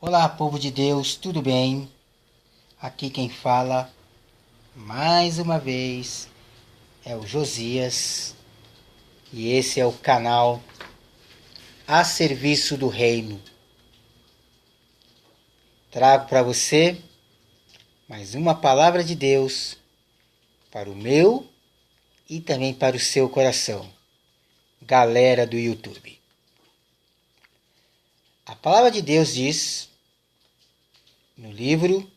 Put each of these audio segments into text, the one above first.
Olá, povo de Deus, tudo bem? Aqui quem fala, mais uma vez, é o Josias e esse é o canal A Serviço do Reino. Trago para você mais uma palavra de Deus para o meu e também para o seu coração, galera do YouTube. A palavra de Deus diz no livro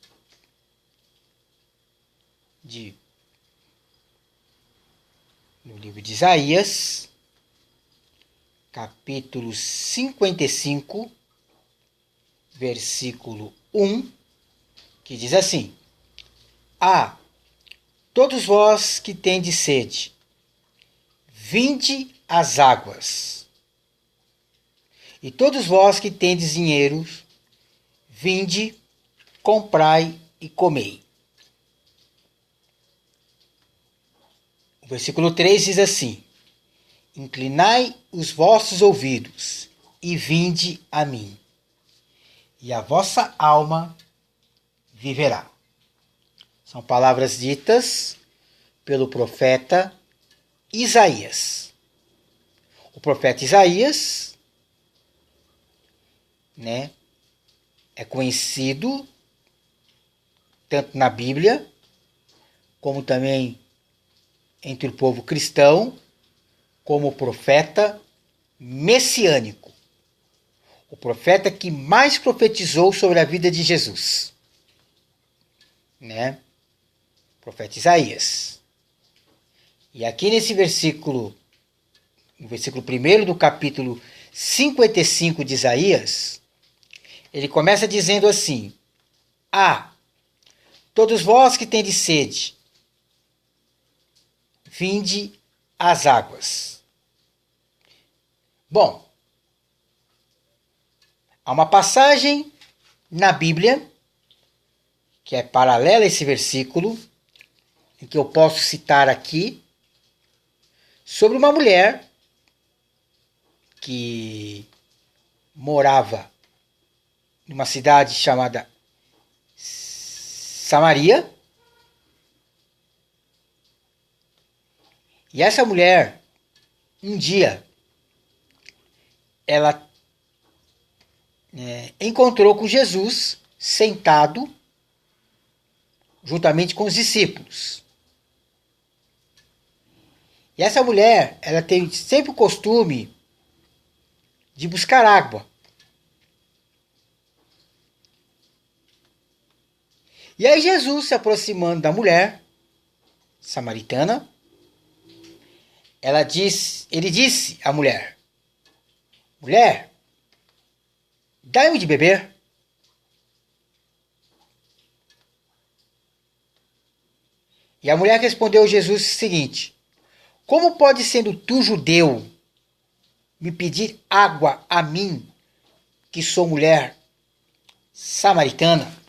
de Isaías, capítulo 55, versículo 1, que diz assim: todos vós que tendes sede, vinde às águas. E todos vós que tendes dinheiro, vinde, comprai e comei. O versículo 3 diz assim: inclinai os vossos ouvidos e vinde a mim, e a vossa alma viverá. São palavras ditas pelo profeta Isaías. O profeta Isaías, é conhecido tanto na Bíblia como também entre o povo cristão como o profeta messiânico. O profeta que mais profetizou sobre a vida de Jesus. O profeta Isaías. E aqui nesse versículo, no versículo 1 do capítulo 55 de Isaías, ele começa dizendo assim: todos vós que tendes sede, vinde às águas. Bom, há uma passagem na Bíblia que é paralela a esse versículo, em que eu posso citar aqui, sobre uma mulher que morava numa cidade chamada Samaria. E essa mulher, um dia, ela encontrou com Jesus sentado juntamente com os discípulos. E essa mulher, ela tem sempre o costume de buscar água. E aí Jesus, se aproximando da mulher samaritana, ele disse à mulher: mulher, dai-me de beber. E a mulher respondeu a Jesus o seguinte: como pode, sendo tu judeu, me pedir água a mim, que sou mulher samaritana?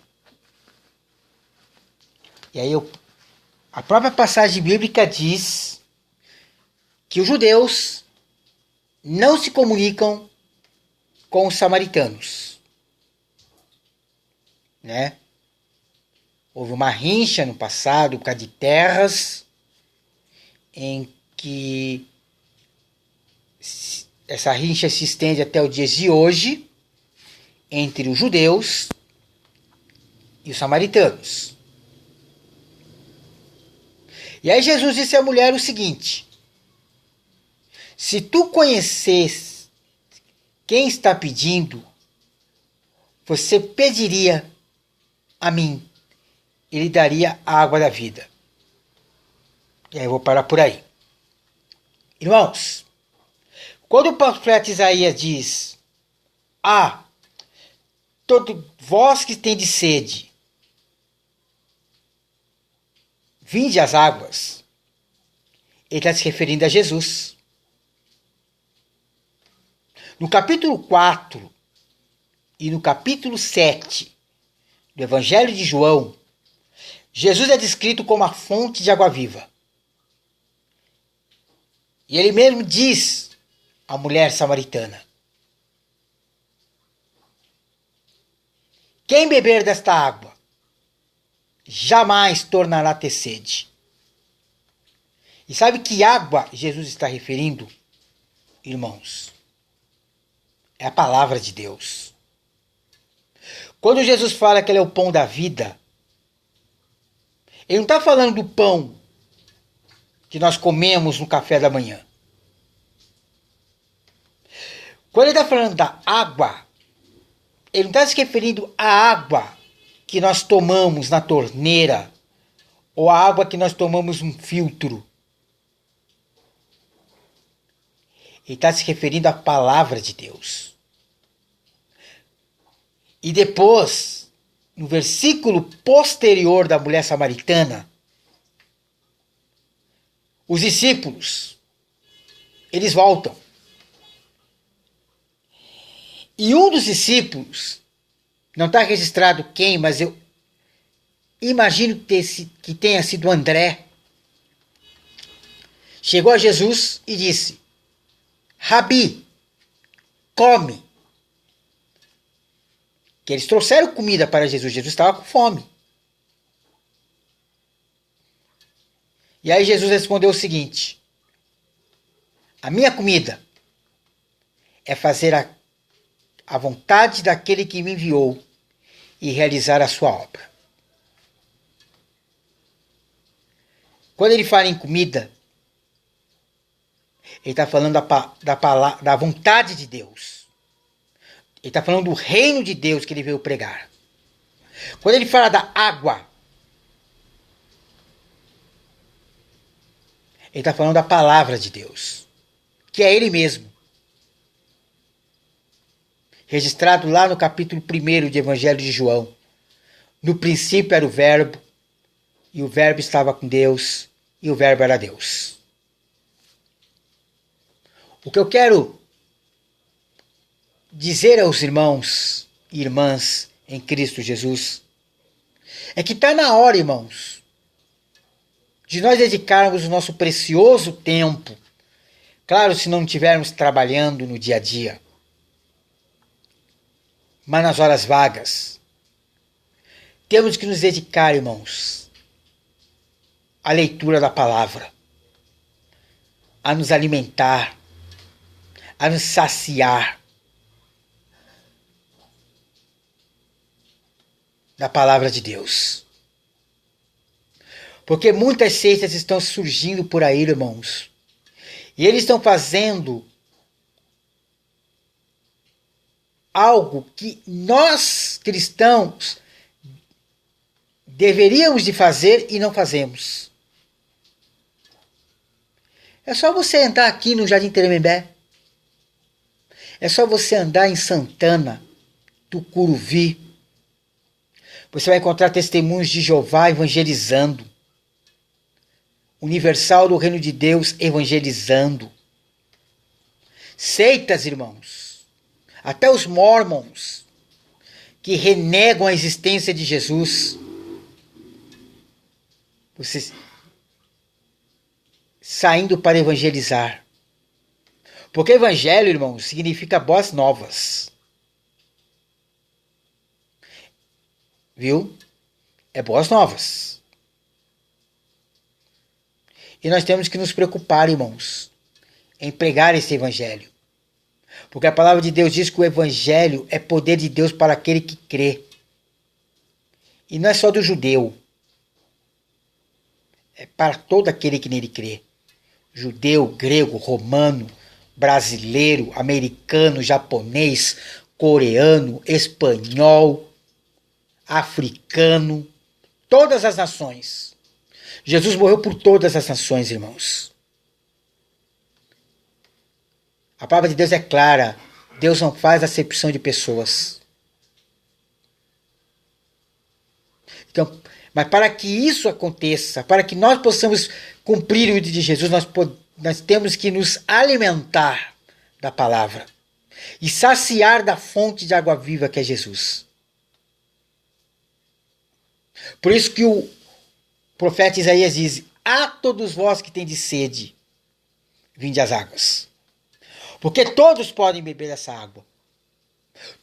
E aí a própria passagem bíblica diz que os judeus não se comunicam com os samaritanos. Houve uma rincha no passado por causa de terras, em que essa rincha se estende até os dias de hoje entre os judeus e os samaritanos. E aí Jesus disse à mulher o seguinte: se tu conheces quem está pedindo, você pediria a mim, ele daria a água da vida. E aí eu vou parar por aí. Irmãos, quando o profeta Isaías diz: todos vós que tendes sede, vinde às águas, ele está se referindo a Jesus. No capítulo 4 e no capítulo 7 do Evangelho de João, Jesus é descrito como a fonte de água viva. E ele mesmo diz à mulher samaritana: Quem beber desta água jamais tornará a ter sede. E sabe que água Jesus está referindo, irmãos? É a palavra de Deus. Quando Jesus fala que ele é o pão da vida, ele não está falando do pão que nós comemos no café da manhã. Quando ele está falando da água, ele não está se referindo à água que nós tomamos na torneira ou à água que nós tomamos num filtro. Ele está se referindo à palavra de Deus. E depois, no versículo posterior da mulher samaritana, os discípulos, eles voltam. E um dos discípulos, não está registrado quem, mas eu imagino que tenha sido André, chegou a Jesus e disse: Rabi, come. Que eles trouxeram comida para Jesus. Jesus estava com fome. E aí Jesus respondeu o seguinte: a minha comida é fazer a vontade daquele que me enviou e realizar a sua obra. Quando ele fala em comida, ele está falando da vontade de Deus. Ele está falando do reino de Deus que ele veio pregar. Quando ele fala da água, ele está falando da palavra de Deus, que é ele mesmo. Registrado lá no capítulo 1 do Evangelho de João. No princípio era o Verbo, e o Verbo estava com Deus, e o Verbo era Deus. O que eu quero dizer aos irmãos e irmãs em Cristo Jesus é que está na hora, irmãos, de nós dedicarmos o nosso precioso tempo, claro, se não estivermos trabalhando no dia a dia, mas nas horas vagas, temos que nos dedicar, irmãos, à leitura da palavra, a nos alimentar, a nos saciar da palavra de Deus. Porque muitas seitas estão surgindo por aí, irmãos, e eles estão fazendo algo que nós, cristãos, deveríamos de fazer e não fazemos. É só você entrar aqui no Jardim Tremembé. É só você andar em Santana, Tucuruvi. Você vai encontrar testemunhos de Jeová evangelizando. Universal do Reino de Deus evangelizando. Seitas, irmãos, até os mormons, que renegam a existência de Jesus. Vocês saindo para evangelizar. Porque evangelho, irmãos, significa boas novas. Viu? É boas novas. E nós temos que nos preocupar, irmãos, em pregar esse evangelho. Porque a palavra de Deus diz que o evangelho é poder de Deus para aquele que crê. E não é só do judeu. É para todo aquele que nele crê. Judeu, grego, romano, brasileiro, americano, japonês, coreano, espanhol, africano, todas as nações. Jesus morreu por todas as nações, irmãos. A palavra de Deus é clara. Deus não faz acepção de pessoas. Então, mas para que isso aconteça, para que nós possamos cumprir o de Jesus, nós temos que nos alimentar da palavra e saciar da fonte de água viva que é Jesus. Por isso que o profeta Isaías diz: a todos vós que tendes sede, vinde às águas. Porque todos podem beber essa água.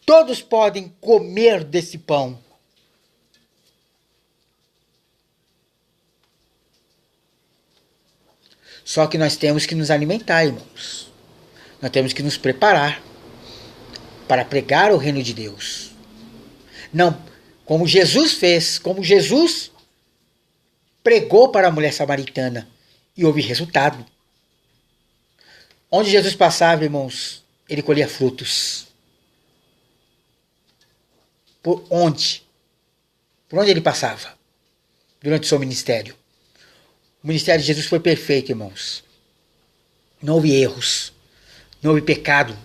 Todos podem comer desse pão. Só que nós temos que nos alimentar, irmãos. Nós temos que nos preparar para pregar o reino de Deus. Não, como Jesus fez, como Jesus pregou para a mulher samaritana e houve resultado. Onde Jesus passava, irmãos, ele colhia frutos. Por onde? Por onde ele passava? Durante o seu ministério. O ministério de Jesus foi perfeito, irmãos. Não houve erros. Não houve pecado.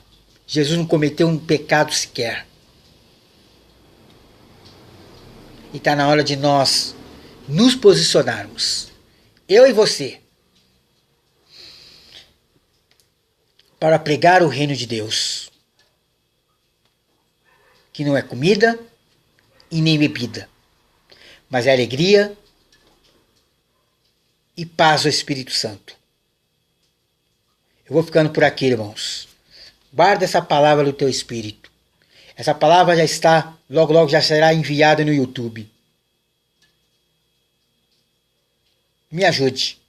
Jesus não cometeu um pecado sequer. E está na hora de nós nos posicionarmos. Eu e você. Para pregar o reino de Deus. Que não é comida e nem bebida. Mas é alegria e paz do Espírito Santo. Eu vou ficando por aqui, irmãos. Guarda essa palavra no teu espírito. Essa palavra já está, logo logo já será enviada no YouTube. Me ajude.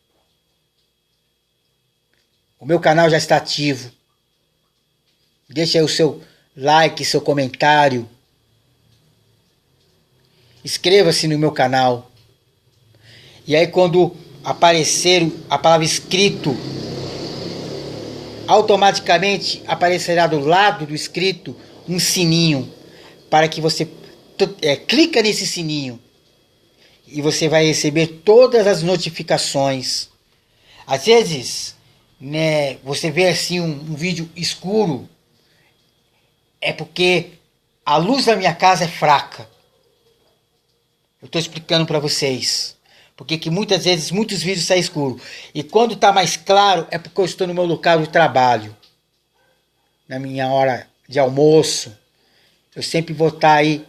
O meu canal já está ativo. Deixa aí o seu like, seu comentário. Inscreva-se no meu canal. E aí quando aparecer a palavra inscrito, automaticamente aparecerá do lado do inscrito um sininho, para que você clica nesse sininho e você vai receber todas as notificações. Às vezes, né, você vê assim um vídeo escuro, é porque a luz da minha casa é fraca. Eu estou explicando para vocês. Porque que muitas vezes muitos vídeos saem escuros. E quando está mais claro é porque eu estou no meu local de trabalho. Na minha hora de almoço. Eu sempre vou estar aí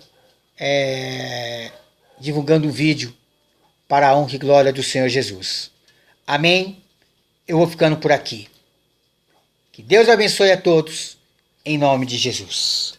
divulgando um vídeo para a honra e glória do Senhor Jesus. Amém? Eu vou ficando por aqui. Que Deus abençoe a todos. Em nome de Jesus.